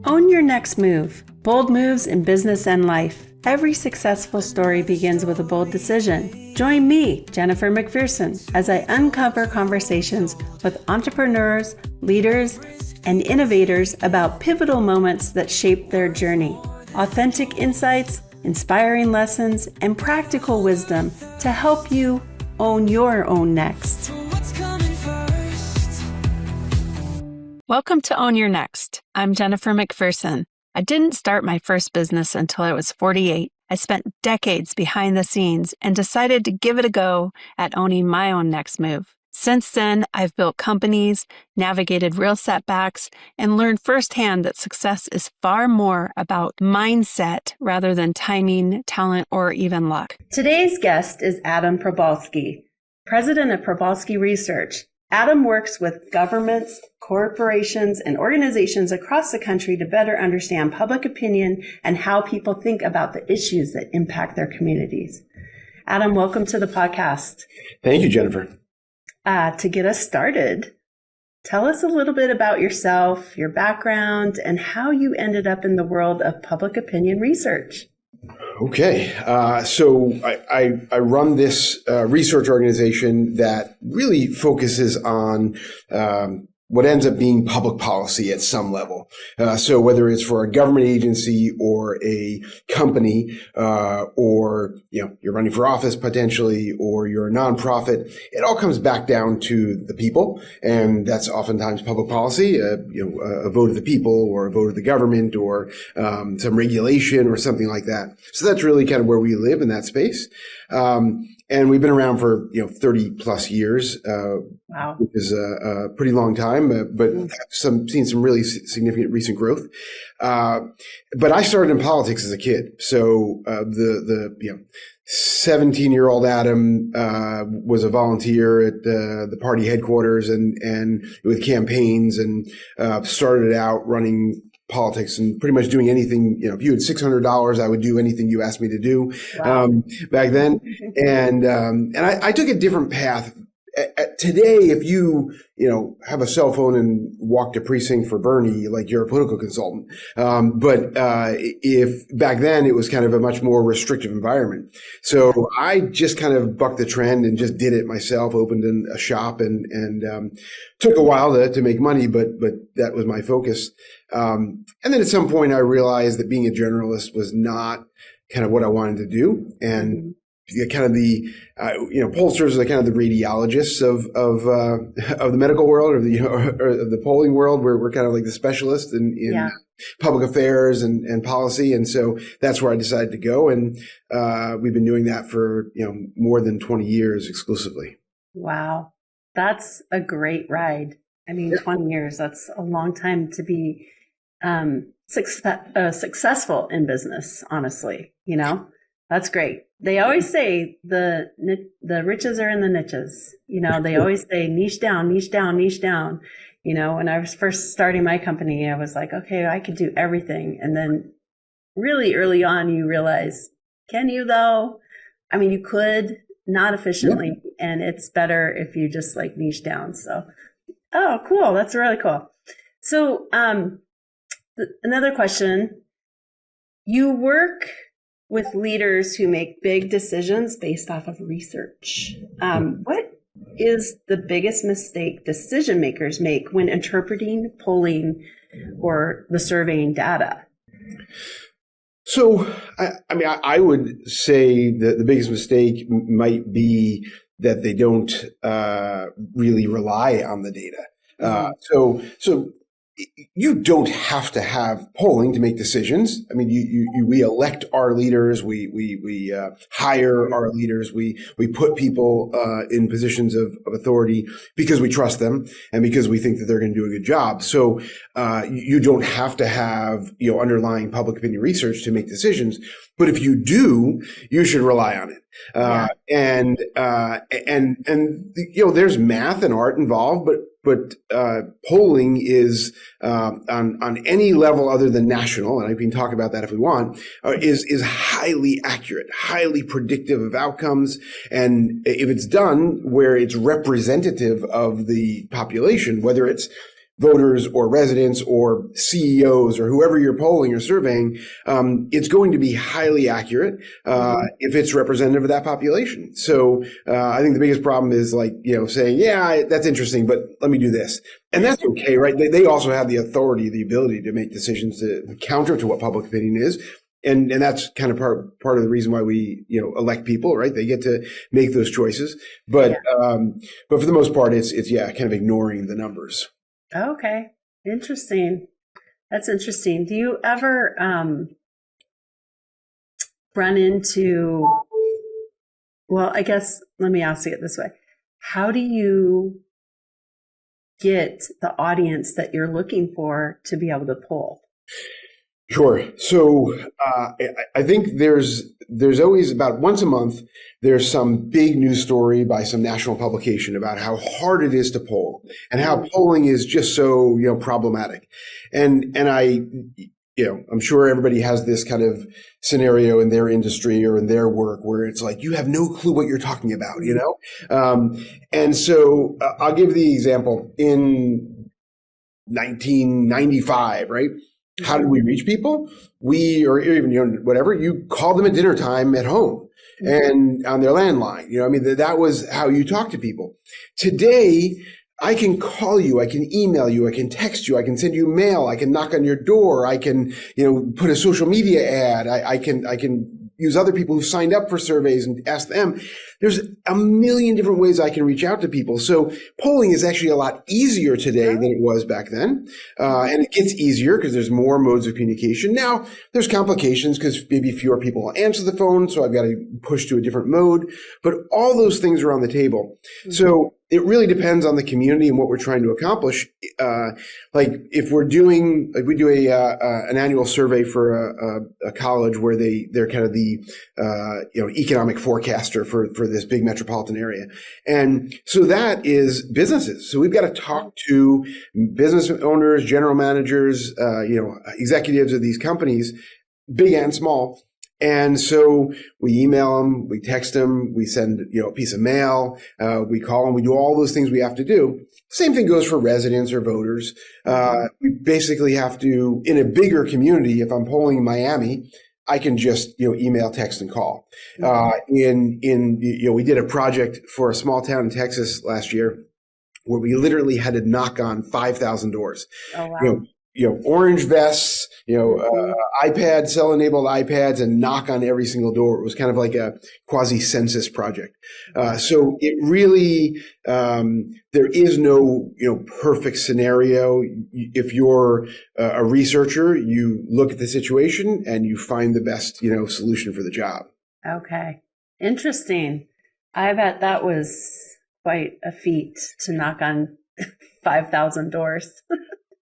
Own your next move. Bold moves in business and life. Every successful story begins with a bold decision. Join me, Jennifer McPherson, as I uncover conversations with entrepreneurs, leaders, and innovators about pivotal moments that shape their journey. Authentic insights, inspiring lessons, and practical wisdom to help you own your own next. Welcome to Own Your Next. I'm Jennifer McPherson. I didn't start my first business until I was 48. I spent decades behind the scenes and decided to give it a go at owning my own next move. Since then, I've built companies, navigated real setbacks, and learned firsthand that success is far more about mindset rather than timing, talent, or even luck. Today's guest is Adam Probolsky, President of Probolsky Research. Adam works with governments, corporations, and organizations across the country to better understand public opinion and how people think about the issues that impact their communities. Adam, welcome to the podcast. Thank you, Jennifer. To get us started, tell us a little bit about yourself, your background, and how you ended up in the world of public opinion research. Okay, so I run this research organization that really focuses on what ends up being public policy at some level. So whether it's for a government agency or a company, or you're running for office potentially, or you're a nonprofit, it all comes back down to the people, and that's oftentimes public policy. A vote of the people, or a vote of the government, or some regulation, or something like that. So that's really kind of where we live in that space. And we've been around for 30 plus years, wow, which is a pretty long time, but seen some really significant recent growth. But I started in politics as a kid, so the 17-year-old Adam was a volunteer at the party headquarters and with campaigns, and started out running politics and pretty much doing anything. If you had $600, I would do anything you asked me to do. Wow. Back then. And I took a different path. Today, if you have a cell phone and walk to precinct for Bernie, like, you're a political consultant. But if back then it was kind of a much more restrictive environment. So I just kind of bucked the trend and just did it myself, opened a shop, and took a while to make money, but that was my focus. And then at some point I realized that being a journalist was not kind of what I wanted to do. And kind of the, pollsters are kind of the radiologists of the medical world, or the polling world. We're kind of like the specialists in public affairs and policy. And so that's where I decided to go. And we've been doing that for, more than 20 years exclusively. Wow. That's a great ride. I mean, 20 years, that's a long time to be successful in business, honestly. That's great. They always say the riches are in the niches. They always say niche down, niche down, niche down. When I was first starting my company, I was like, okay, I could do everything. And then really early on, you realize, can you though? I mean, you could, not efficiently. Yeah. And it's better if you just like niche down. So, oh, cool. That's really cool. So another question, you work with leaders who make big decisions based off of research. What is the biggest mistake decision makers make when interpreting, polling, or the surveying data? So, I would say that the biggest mistake might be that they don't really rely on the data. So you don't have to have polling to make decisions. I mean, we elect our leaders, we hire our leaders, we put people in positions of authority because we trust them and because we think that they're going to do a good job. So you don't have to have underlying public opinion research to make decisions. But if you do, you should rely on it. And there's math and art involved, but polling is on any level other than national, and I can talk about that if we want, is highly accurate, highly predictive of outcomes. And if it's done where it's representative of the population, whether it's voters or residents or CEOs or whoever you're polling or surveying, it's going to be highly accurate if it's representative of that population. So I think the biggest problem is like, saying, yeah, that's interesting, but let me do this. And that's okay, right? They also have the authority, the ability to make decisions to counter to what public opinion is. And that's kind of part of the reason why we, elect people, right? They get to make those choices. But for the most part, it's kind of ignoring the numbers. Okay. Interesting. That's interesting. Do you ever run into, well, I guess, let me ask it this way. How do you get the audience that you're looking for to be able to poll? Sure. So I think there's always about once a month, there's some big news story by some national publication about how hard it is to poll and how polling is just so, problematic. And I'm sure everybody has this kind of scenario in their industry or in their work where it's like, you have no clue what you're talking about, And so I'll give the example in 1995, right? How did we reach people? Or even, whatever, you called them at dinner time at home and on their landline. That was how you talk to people. Today, I can call you, I can email you, I can text you, I can send you mail, I can knock on your door, I can, put a social media ad, I can use other people who signed up for surveys and ask them. There's a million different ways I can reach out to people. So polling is actually a lot easier today than it was back then. And it gets easier because there's more modes of communication. Now, there's complications because maybe fewer people will answer the phone, so I've got to push to a different mode. But all those things are on the table. So it really depends on the community and what we're trying to accomplish. Like if we do an annual survey for a college where they're kind of the economic forecaster for this big metropolitan area, and so that is businesses. So we've got to talk to business owners, general managers, executives of these companies, big and small. And so we email them, we text them, we send, a piece of mail, we call them, we do all those things we have to do. Same thing goes for residents or voters. We basically have to, in a bigger community, if I'm polling in Miami, I can just, email, text, and call. We did a project for a small town in Texas last year where we literally had to knock on 5,000 doors. Oh, wow. Orange vests, iPads, cell-enabled iPads, and knock on every single door. It was kind of like a quasi-census project. So it really, there is no, perfect scenario. If you're a researcher, you look at the situation and you find the best, solution for the job. Okay. Interesting. I bet that was quite a feat to knock on 5,000 doors.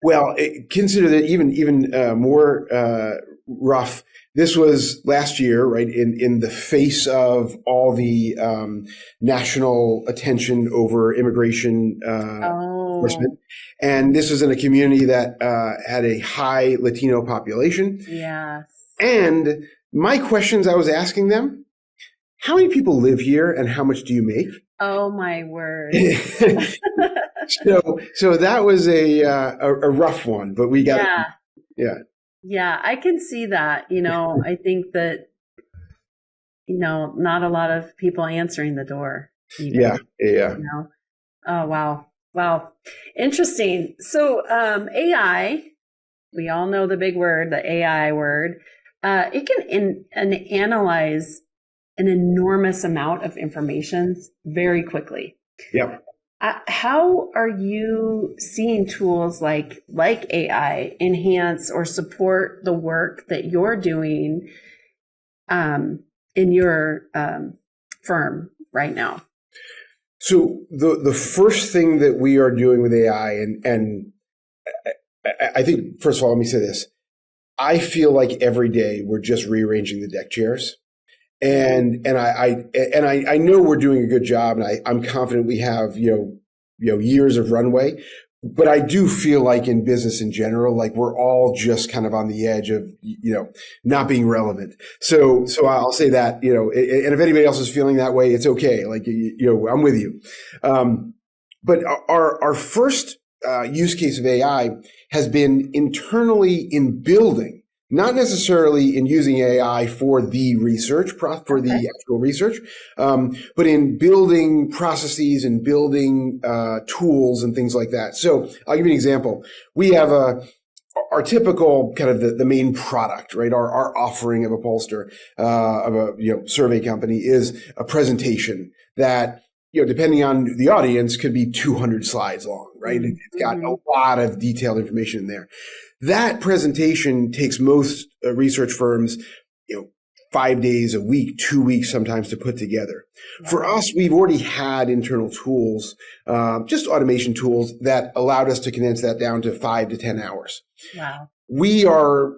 Well, consider that even more rough. This was last year, right? In the face of all the national attention over immigration enforcement, and this was in a community that had a high Latino population. Yes. And my questions I was asking them: how many people live here, and how much do you make? Oh my word! So that was a rough one, but we got Yeah, I can see that. I think that not a lot of people answering the door. Yeah. Oh wow, interesting. So AI, we all know the big word, the AI word. It can analyze an enormous amount of information very quickly. Yep. How are you seeing tools like AI enhance or support the work that you're doing in your firm right now? So the first thing that we are doing with AI, and I think, first of all, let me say this. I feel like every day we're just rearranging the deck chairs. And I know we're doing a good job, and I'm confident we have, years of runway, but I do feel like in business in general, like we're all just kind of on the edge of, not being relevant. So I'll say that, and if anybody else is feeling that way, it's okay. Like, I'm with you. But our first use case of AI has been internally in building, not necessarily in using AI for the research, for the actual research, but in building processes and building tools and things like that. So I'll give you an example. We have our typical kind of the main product, right? Our offering of a pollster, of a survey company is a presentation that, depending on the audience, could be 200 slides long, right? It's got a lot of detailed information in there. That presentation takes most research firms, 5 days a week, 2 weeks sometimes to put together. For us, we've already had internal tools, just automation tools that allowed us to condense that down to 5 to 10 hours. Wow. We are,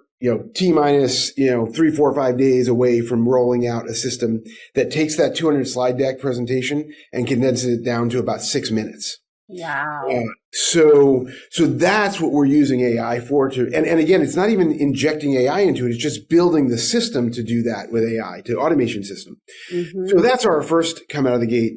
T minus, 3, 4, 5 days away from rolling out a system that takes that 200 slide deck presentation and condenses it down to about 6 minutes. Wow. So that's what we're using AI for and again, it's not even injecting AI into it. It's just building the system to do that with AI, to automation system. So that's our first come out of the gate.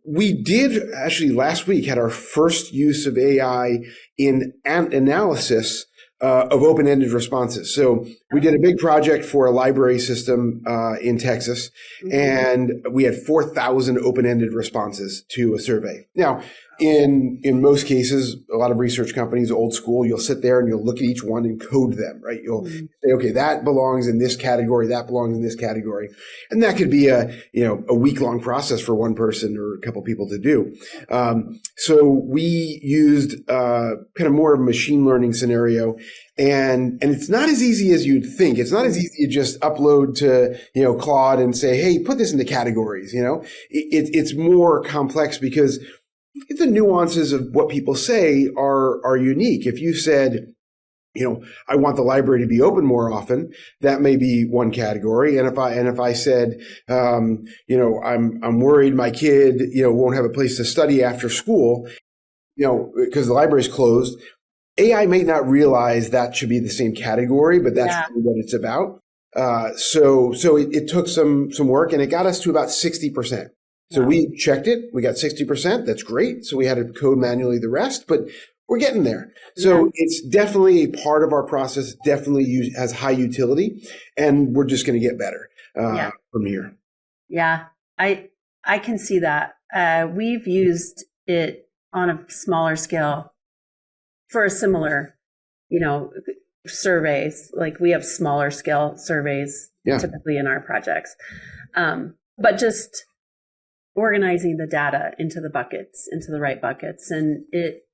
We did actually last week had our first use of AI in analysis of open-ended responses. So we did a big project for a library system in Texas, and we had 4,000 open-ended responses to a survey. Now, in most cases, a lot of research companies, old school, you'll sit there and you'll look at each one and code them, right? You'll say, okay, that belongs in this category, that belongs in this category. And that could be a week-long process for one person or a couple people to do. So we used kind of more of a machine learning scenario. And it's not as easy as you'd think. It's not as easy to just upload to, Claude and say, hey, put this into categories, It's more complex because the nuances of what people say are unique. If you said, I want the library to be open more often, that may be one category. And if I said, I'm worried my kid, won't have a place to study after school, because the library's closed, AI may not realize that should be the same category, but that's really what it's about. So it took some work, and it got us to about 60%. So we checked it. We got 60%. That's great. So we had to code manually the rest, but we're getting there. So it's definitely a part of our process, definitely has high utility, and we're just going to get better from here. Yeah, I can see that. We've used it on a smaller scale for a similar, surveys. Like we have smaller scale surveys typically in our projects, but just organizing the data into the right buckets. And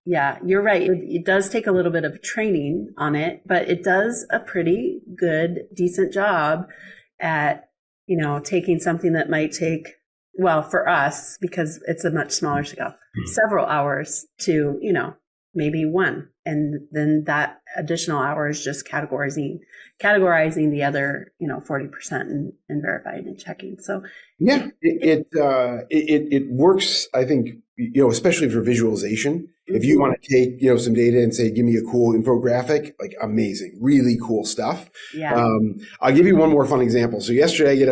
you're right. It does take a little bit of training on it, but it does a pretty good, decent job at, taking something that might take, well, for us, because it's a much smaller scale, several hours to, maybe one. And then that additional hour is just categorizing the other, 40% and verifying and checking. So it works, I think, especially for visualization. If you want to take, some data and say, give me a cool infographic, like amazing, really cool stuff. Yeah. I'll give you one more fun example. So yesterday I get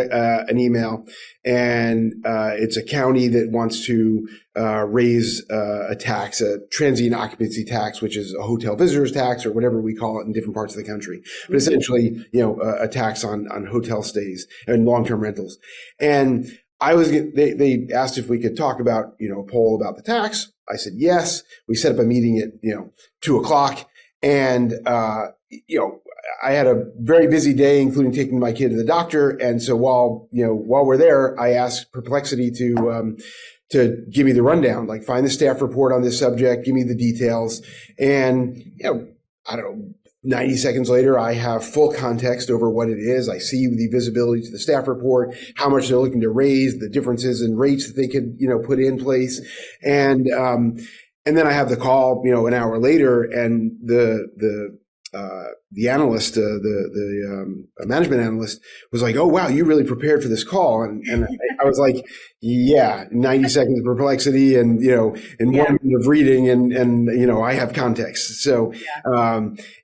an email, and it's a county that wants to raise a tax, a transient occupancy tax, which is a hotel visitors tax or whatever we call it in different parts of the country. But essentially, a tax on hotel stays and long-term rentals. And they asked if we could talk about, a poll about the tax. I said, yes. We set up a meeting at, 2:00, and, I had a very busy day, including taking my kid to the doctor. And so while we're there, I asked Perplexity to give me the rundown, like find the staff report on this subject, give me the details. And, I don't know, 90 seconds later, I have full context over what it is. I see the visibility to the staff report, how much they're looking to raise, the differences in rates that they could, put in place. And then I have the call, an hour later, and the analyst, the management analyst was like, oh, wow, you really prepared for this call. And I was like, 90 seconds of perplexity and, and 1 minute of reading and, I have context. So,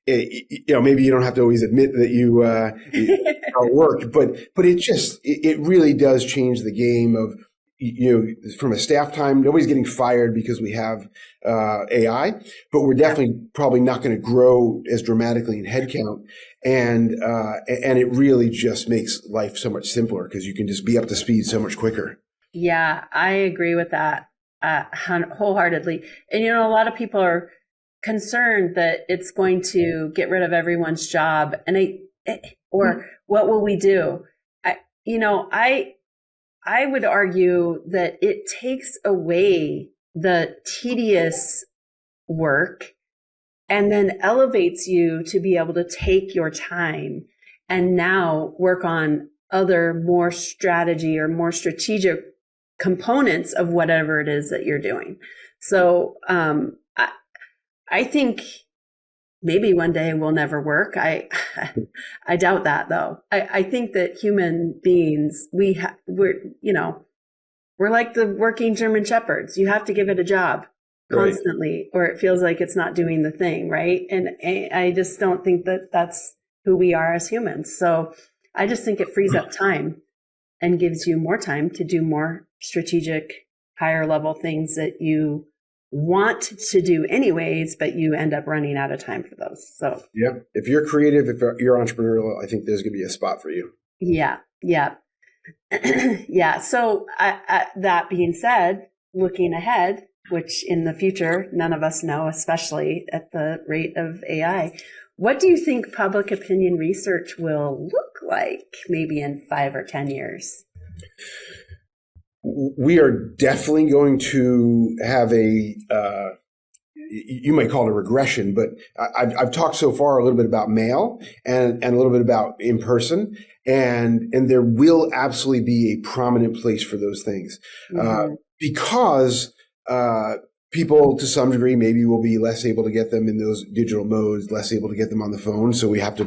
maybe you don't have to always admit that you how it worked, but it really does change the game of, from a staff time, nobody's getting fired because we have AI, but we're definitely probably not going to grow as dramatically in headcount. And it really just makes life so much simpler because you can just be up to speed so much quicker. Yeah, I agree with that wholeheartedly. And, a lot of people are concerned that it's going to get rid of everyone's job. And what will we do? I would argue that it takes away the tedious work and then elevates you to be able to take your time and now work on other more strategy or more strategic components of whatever it is that you're doing. So I think maybe one day we'll never work. I doubt that, though. I think that human beings, we're like the working German shepherds. You have to give it a job constantly, or it feels like it's not doing the thing, right? And I just don't think that that's who we are as humans. So I just think it frees up time and gives you more time to do more strategic, higher level things that you want to do anyways, but you end up running out of time for those. So yeah, if you're creative, if you're entrepreneurial, I think there's going to be a spot for you. Yeah. Yeah. So that being said, looking ahead, which in the future none of us know, especially at the rate of AI, what do you think public opinion research will look like maybe in 5 or 10 years? We are definitely going to have you might call it a regression, but I've talked so far a little bit about mail and a little bit about in person, and there will absolutely be a prominent place for those things because people to some degree maybe will be less able to get them in those digital modes, less able to get them on the phone. So we have to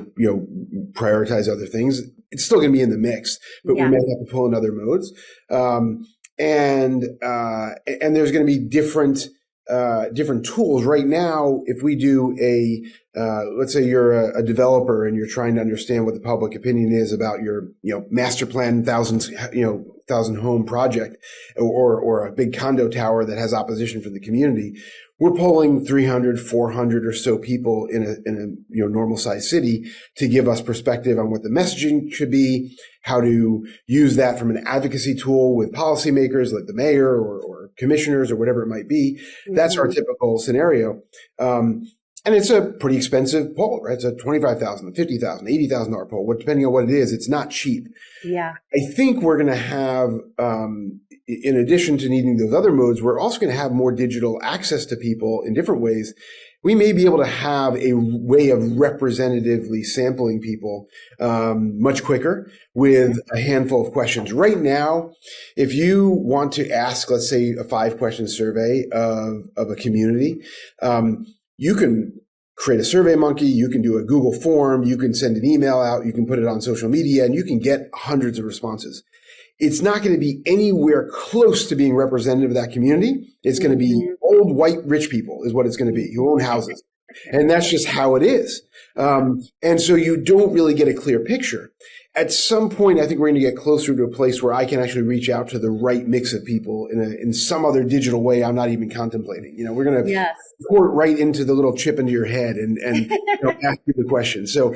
prioritize other things. It's still going to be in the mix, but we may have to pull in other modes. And there's going to be different tools. Right now, if we do let's say you're a developer and you're trying to understand what the public opinion is about your, master plan 1,000 home project or a big condo tower that has opposition from the community, we're polling 300, 400 or so people in a normal sized city to give us perspective on what the messaging should be, how to use that from an advocacy tool with policymakers like the mayor or commissioners or whatever it might be. Mm-hmm. That's our typical scenario. And it's a pretty expensive poll, right? It's a $25,000, $50,000, $80,000 poll. Depending on what it is, it's not cheap. Yeah. I think we're going to have, in addition to needing those other modes, we're also going to have more digital access to people in different ways. We may be able to have a way of representatively sampling people much quicker with a handful of questions. Right now, if you want to ask, let's say, a 5-question survey of a community, you can create a Survey Monkey, you can do a Google form, you can send an email out, you can put it on social media, and you can get hundreds of responses. It's not going to be anywhere close to being representative of that community. It's going to be old, white, rich people is what it's going to be, who own houses. And that's just how it is. And so you don't really get a clear picture. At some point, I think we're going to get closer to a place where I can actually reach out to the right mix of people in some other digital way I'm not even contemplating. We're going to pour it right into the little chip into your head and ask you the question. So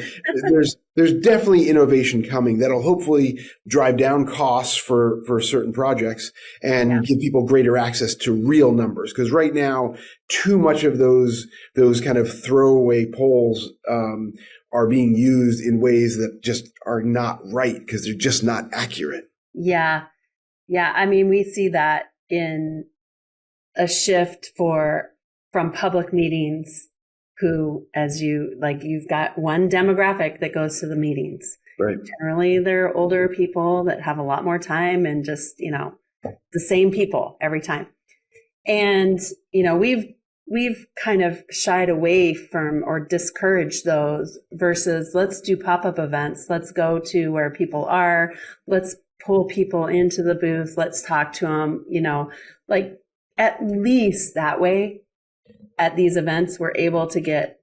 there's definitely innovation coming that'll hopefully drive down costs for certain projects and give people greater access to real numbers. Because right now, too much of those kind of throwaway polls are being used in ways that just are not right because they're just not accurate. Yeah. I mean, we see that in a shift from public meetings who, you've got one demographic that goes to the meetings. Right. Generally, they're older people that have a lot more time and just, the same people every time. And, we've kind of shied away from or discouraged those versus let's do pop-up events. Let's go to where people are. Let's pull people into the booth. Let's talk to them, at least that way at these events, we're able to get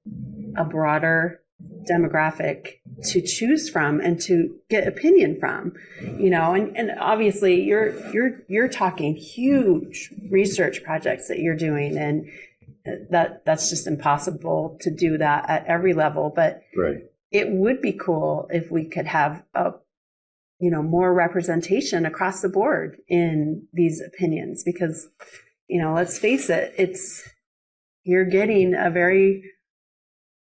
a broader demographic to choose from and to get opinion from, and obviously you're talking huge research projects that you're doing, and that's just impossible to do that at every level. But it would be cool if we could have more representation across the board in these opinions, because, let's face it, you're getting a very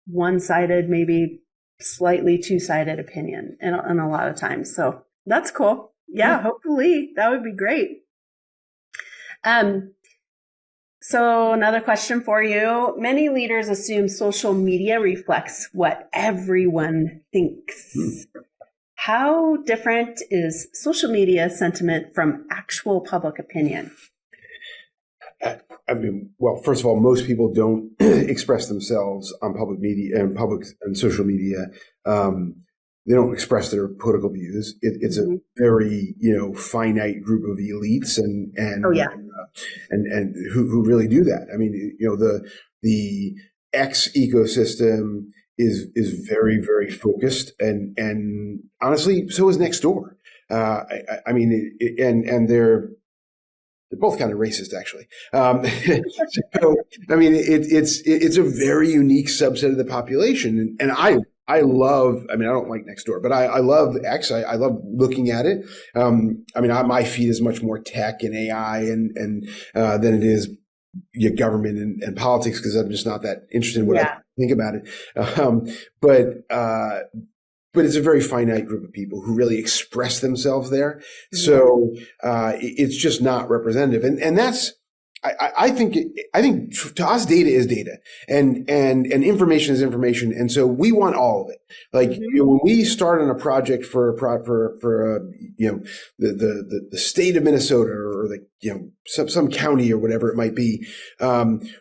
one-sided, maybe slightly two-sided opinion in a lot of times. So that's cool. Yeah, hopefully that would be great. So another question for you. Many leaders assume social media reflects what everyone thinks. How different is social media sentiment from actual public opinion? Well, first of all, most people don't express themselves on public media and social media. They don't express their political views. It's a very, finite group of elites and who really do that. I mean, the X ecosystem is very, very focused, and honestly, so is Nextdoor. They're both kind of racist, actually. So, it's a very unique subset of the population, and I love. I don't like Nextdoor, but I love X. I love looking at it. My feed is much more tech and AI and than it is government and politics, because I'm just not that interested in what I think about it. But it's a very finite group of people who really express themselves there. So it's just not representative. And that's, I think to us, data is data, and information is information. And so we want all of it. Like, when we start on a project for the state of Minnesota, or some county or whatever it might be,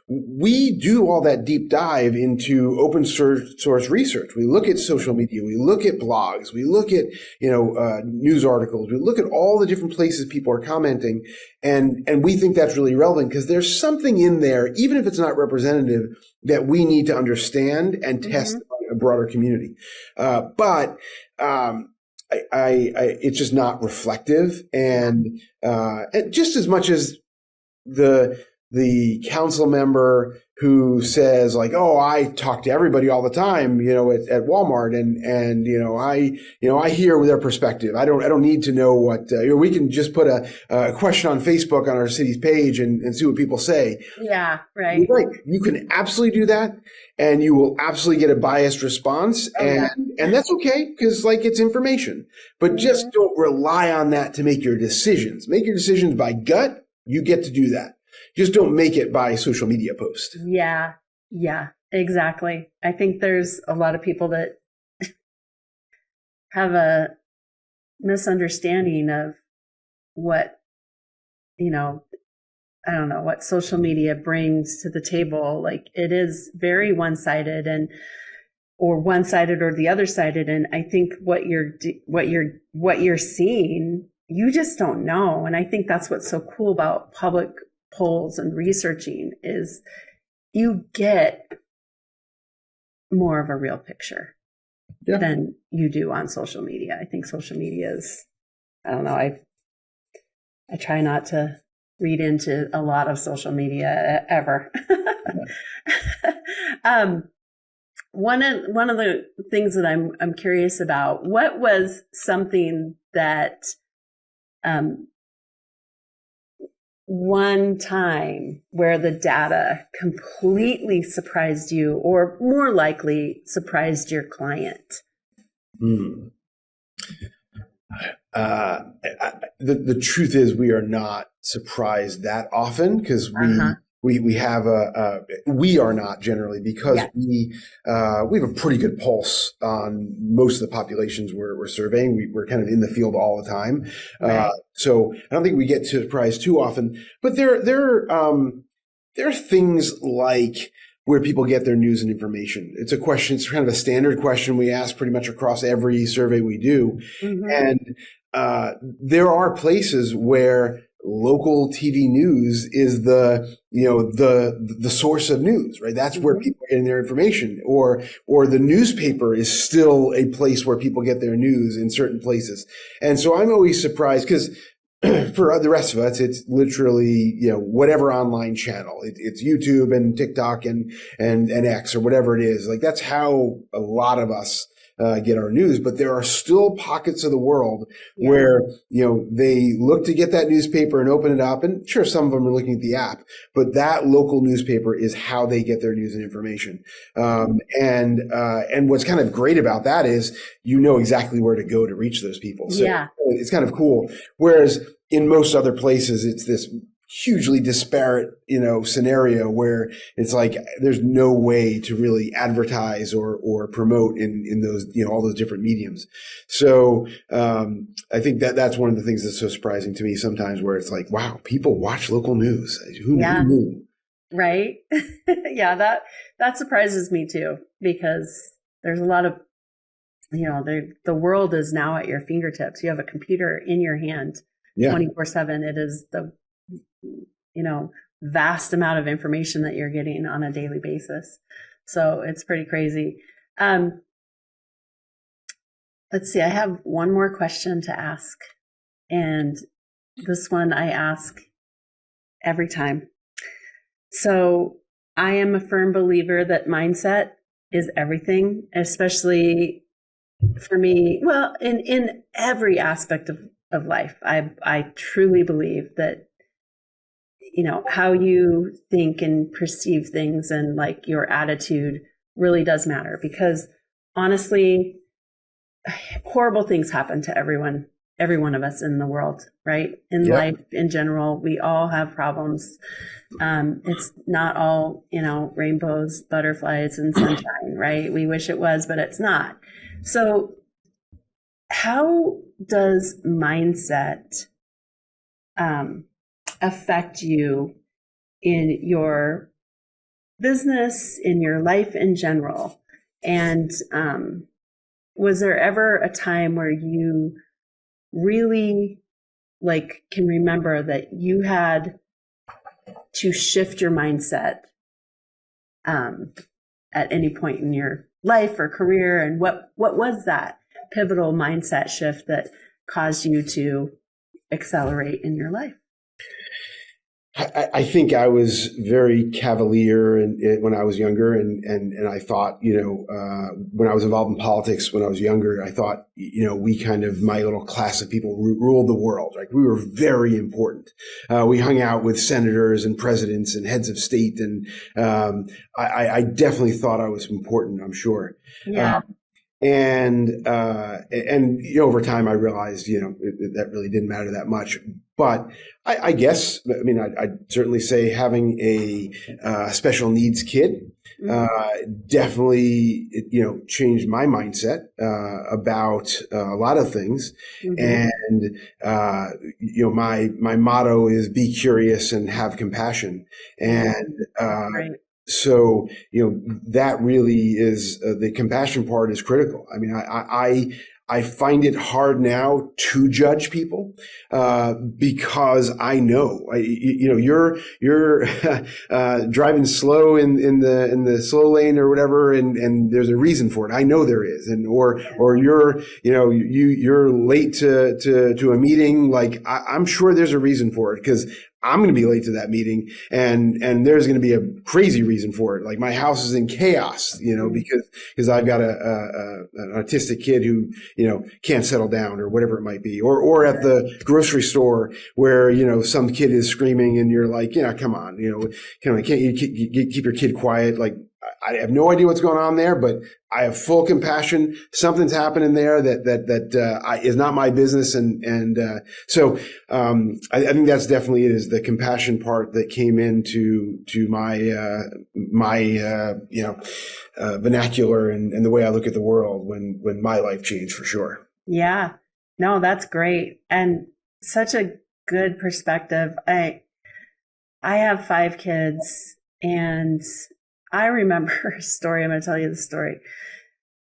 we do all that deep dive into open source research. We look at social media, we look at blogs, we look at news articles, we look at all the different places people are commenting, and we think that's really relevant, because there's something in there, even if it's not representative, that we need to understand and test a broader community. But it's just not reflective, and just as much as the council member who says, like, oh, I talk to everybody all the time, at Walmart, and I hear their perspective. I don't need to know what, we can just put a question on Facebook on our city's page and see what people say. Yeah, right. You're right. You can absolutely do that, and you will absolutely get a biased response, and that's okay, because it's information. But just don't rely on that to make your decisions. Make your decisions by gut. You get to do that. Just don't make it by social media post. Yeah, exactly. I think there's a lot of people that have a misunderstanding of what, what social media brings to the table. Like, it is very one-sided, or one-sided or the other-sided. And I think what you're seeing, you just don't know. And I think that's what's so cool about public polls and researching, is you get more of a real picture than you do on social media. I think social media is, I don't know, I try not to read into a lot of social media ever. One of the things that I'm curious about, what was something that one time where the data completely surprised you, or more likely surprised your client? The truth is, we are not surprised that often, because we have we are not generally, because we have a pretty good pulse on most of the populations we're surveying. We're kind of in the field all the time. So I don't think we get surprised too often, but there are things like where people get their news and information. It's kind of a standard question we ask pretty much across every survey we do. And there are places where local TV news is the source of news, right? That's where people are getting their information, or the newspaper is still a place where people get their news in certain places. And so I'm always surprised because for the rest of us, it's literally, whatever online channel. It's YouTube and TikTok and X or whatever it is. Like that's how a lot of us get our news. But there are still pockets of the world where, they look to get that newspaper and open it up. And sure, some of them are looking at the app, but that local newspaper is how they get their news and information. And what's kind of great about that is, exactly where to go to reach those people. So it's kind of cool. Whereas in most other places, it's this hugely disparate, scenario where it's like there's no way to really advertise or promote in those, all those different mediums. So I think that's one of the things that's so surprising to me sometimes, where it's like, wow, people watch local news. Who knew? Right. Yeah, that surprises me too, because there's a lot of, the world is now at your fingertips. You have a computer in your hand 24/7. It is the vast amount of information that you're getting on a daily basis. So it's pretty crazy. Let's see, I have one more question to ask. And this one I ask every time. So I am a firm believer that mindset is everything, especially for me. Well, in every aspect of life, I truly believe that, how you think and perceive things and like your attitude really does matter, because honestly, horrible things happen to every one of us in the world, right? In life in general, we all have problems. It's not all, rainbows, butterflies, and sunshine, right? We wish it was, but it's not. So how does mindset affect you in your business, in your life in general? And was there ever a time where you really can remember that you had to shift your mindset at any point in your life or career? And what was that pivotal mindset shift that caused you to accelerate in your life? I think I was very cavalier when I was younger, and I thought, when I was involved in politics when I was younger, I thought, we kind of, my little class of people ruled the world. Like we were very important. We hung out with senators and presidents and heads of state, and I definitely thought I was important, I'm sure. Yeah. And over time I realized, that really didn't matter that much. But I guess, I'd certainly say having a special needs kid definitely, changed my mindset about a lot of things. And, my motto is be curious and have compassion. And, Right. so, that really is the compassion part is critical. I find it hard now to judge people, because I know, you're driving slow in the slow lane or whatever, and there's a reason for it. I know there is, or you're late to a meeting. Like I'm sure there's a reason for it, because I'm going to be late to that meeting, and there's going to be a crazy reason for it. Like my house is in chaos, because I've got an autistic kid who, can't settle down or whatever it might be, or at the grocery store where, some kid is screaming and you're like, come on, can't you keep your kid quiet? Like, I have no idea what's going on there, but I have full compassion. Something's happening there that is not my business, so I think that's definitely it, is the compassion part that came into my vernacular and the way I look at the world when my life changed, for sure. Yeah, no, that's great, and such a good perspective. I have 5 kids, and I remember a story. I'm going to tell you the story.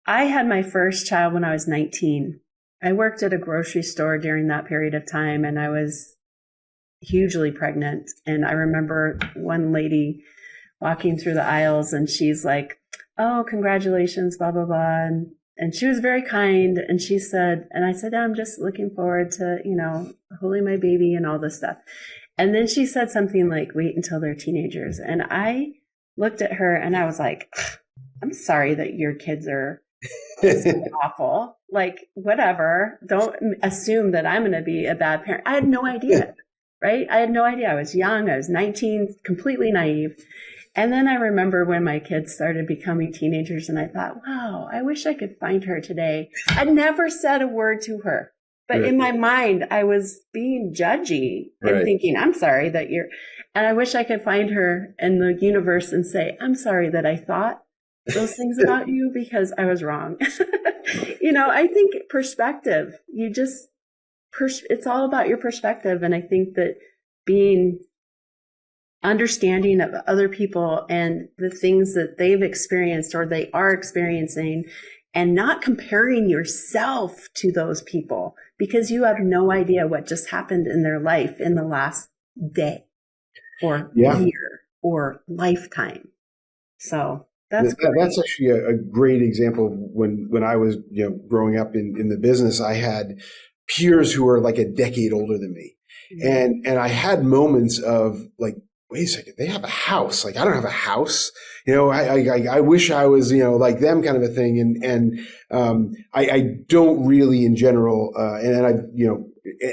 I had my first child when I was 19. I worked at a grocery store during that period of time, and I was hugely pregnant. And I remember one lady walking through the aisles and she's like, oh, congratulations, blah, blah, blah. And she was very kind. And she said, and I said, I'm just looking forward to, holding my baby and all this stuff. And then she said something like, wait until they're teenagers. And I looked at her and I was like, I'm sorry that your kids are so awful. Like, whatever. Don't assume that I'm going to be a bad parent. I had no idea, right? I had no idea. I was young. I was 19, completely naive. And then I remember when my kids started becoming teenagers and I thought, wow, I wish I could find her today. I never said a word to her, but in my mind, I was being judgy and thinking, I'm sorry that and I wish I could find her in the universe and say, I'm sorry that I thought those things about you because I was wrong. I think perspective, it's all about your perspective. And I think that being understanding of other people and the things that they've experienced or they are experiencing, and not comparing yourself to those people because you have no idea what just happened in their life in the last day or year or lifetime. So that's actually a great example of when I was growing up in the business. I had peers who were like a decade older than me, and I had moments of like, wait a second, they have a house. Like, I don't have a house. I wish I was, like them, kind of a thing. And I don't really in general, and I,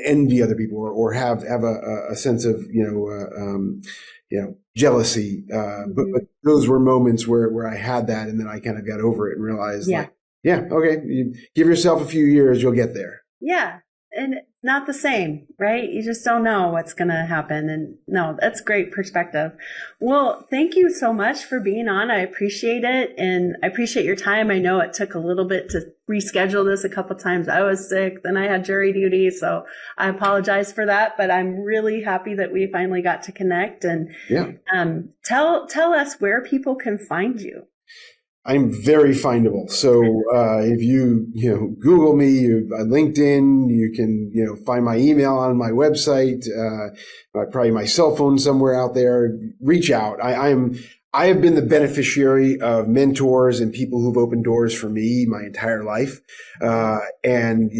envy other people or have a sense of, jealousy. But those were moments where I had that, and then I kind of got over it and realized okay, you give yourself a few years, you'll get there. Yeah. And it's not the same, right? You just don't know what's going to happen. And no, that's great perspective. Well, thank you so much for being on. I appreciate it. And I appreciate your time. I know it took a little bit to reschedule this a couple of times. I was sick, then I had jury duty. So I apologize for that, but I'm really happy that we finally got to connect. And tell us where people can find you. I'm very findable. So if you Google me, LinkedIn, you can find my email on my website, probably my cell phone somewhere out there. Reach out. I have been the beneficiary of mentors and people who've opened doors for me my entire life. And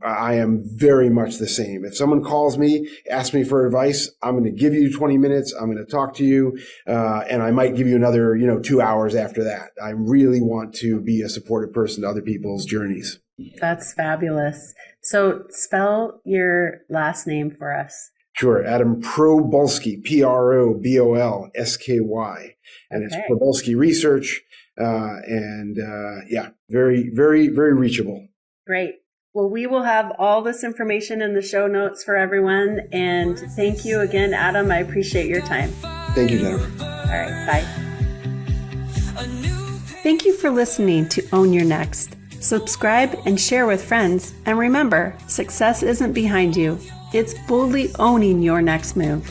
I am very much the same. If someone calls me, asks me for advice, I'm going to give you 20 minutes. I'm going to talk to you. And I might give you another, 2 hours after that. I really want to be a supportive person to other people's journeys. That's fabulous. So spell your last name for us. Sure. Adam Probolsky, Probolsky. And it's Probolsky Research. Very, very, very reachable. Great. Well, we will have all this information in the show notes for everyone. And thank you again, Adam. I appreciate your time. Thank you, Jennifer. All right. Bye. Thank you for listening to Own Your Next. Subscribe and share with friends. And remember, success isn't behind you. It's boldly owning your next move.